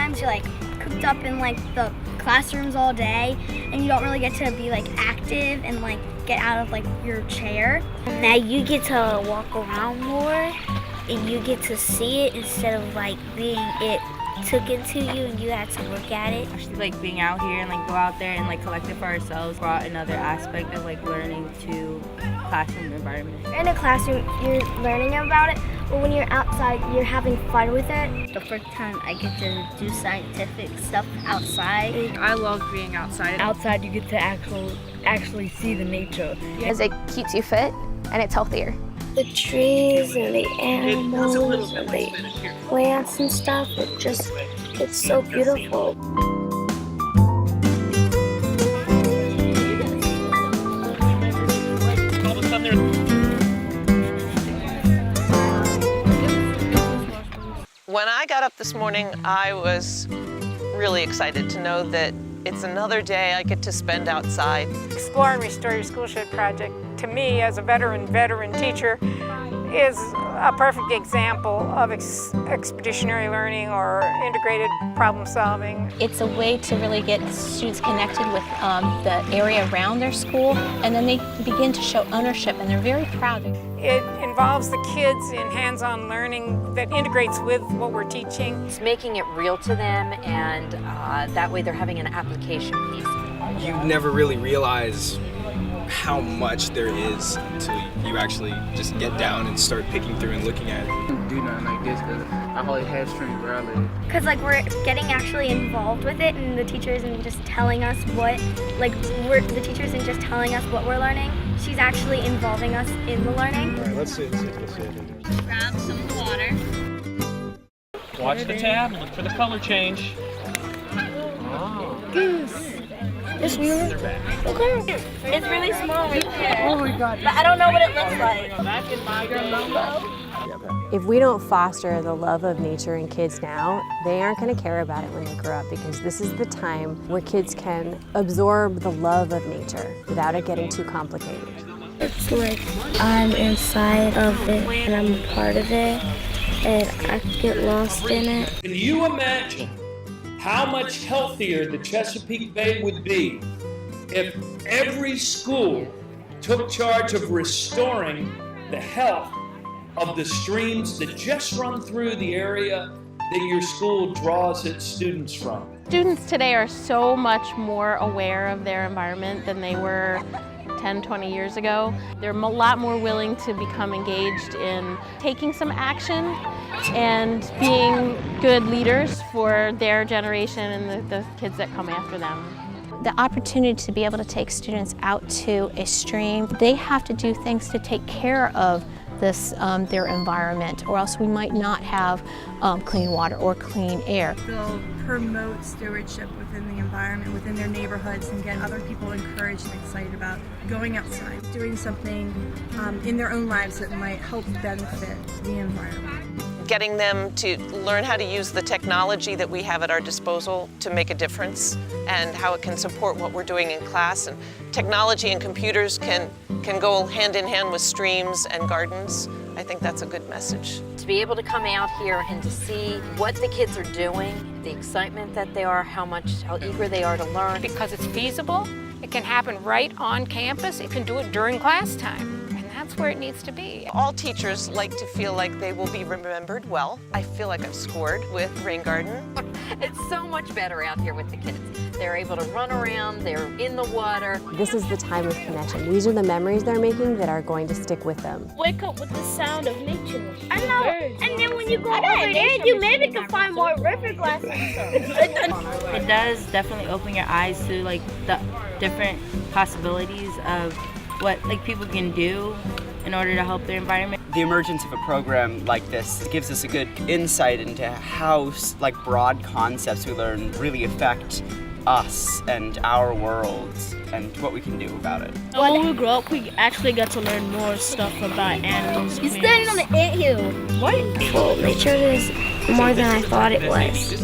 sometimes you're like cooped up in like the classrooms all day and you don't really get to be like active and like get out of like your chair. Now you get to walk around more and you get to see it instead of like being it took into you and you had to look at it. Actually, like being out here and like go out there and like collect it for ourselves brought another aspect of like learning to classroom environment. In a classroom, you're learning about it, but when you're outside, you're having fun with it. The first time I get to do scientific stuff outside. I love being outside. Outside, you get to actually see the nature. Because it keeps you fit and it's healthier. The trees and the animals and the plants and stuff, it's so beautiful. When I got up this morning, I was really excited to know that it's another day I get to spend outside. Explore and Restore Your School Shed project, to me as a veteran teacher, is a perfect example of expeditionary learning or integrated problem solving. It's a way to really get students connected with the area around their school, and then they begin to show ownership, and they're very proud. It involves the kids in hands-on learning that integrates with what we're teaching. It's making it real to them, and that way they're having an application piece. You never really realize how much there is until you actually just get down and start picking through and looking at it. Do nothing like this because I hold hamstring where I live. Because like we're getting actually involved with it, and the teacher isn't just telling us the teacher isn't just telling us what we're learning. She's actually involving us in the learning. All right, let's see. Grab some of the water. Watch the tab, look for the color change. Goose. It's new. Okay. It's really small right there. Oh my God. But I don't know what it looks like. If we don't foster the love of nature in kids now, they aren't going to care about it when they grow up, because this is the time where kids can absorb the love of nature without it getting too complicated. It's like I'm inside of it and I'm a part of it and I get lost in it. Can you imagine how much healthier the Chesapeake Bay would be if every school took charge of restoring the health of the streams that just run through the area that your school draws its students from? Students today are so much more aware of their environment than they were 10, 20 years ago. They're a lot more willing to become engaged in taking some action and being good leaders for their generation and the kids that come after them. The opportunity to be able to take students out to a stream, they have to do things to take care of their environment, or else we might not have clean water or clean air. They'll promote stewardship within the environment, within their neighborhoods, and get other people encouraged and excited about going outside, doing something in their own lives that might help benefit the environment. Getting them to learn how to use the technology that we have at our disposal to make a difference, and how it can support what we're doing in class. And technology and computers can go hand in hand with streams and gardens. I think that's a good message. To be able to come out here and to see what the kids are doing, the excitement that they are, how eager they are to learn. Because it's feasible, it can happen right on campus, it can do it during class time. That's where it needs to be. All teachers like to feel like they will be remembered well. I feel like I've scored with Rain Garden. It's so much better out here with the kids. They're able to run around, they're in the water. This is the time of connection. These are the memories they're making that are going to stick with them. Wake up with the sound of nature. I know. And then when you go over there, you maybe can find more river glass and stuff. It does definitely open your eyes to like the different possibilities of what people can do in order to help their environment. The emergence of a program like this gives us a good insight into how broad concepts we learn really affect us and our worlds and what we can do about it. When we grow up, we actually get to learn more stuff about animals. You're standing on the anthill. What? Well, nature is more than I thought it was.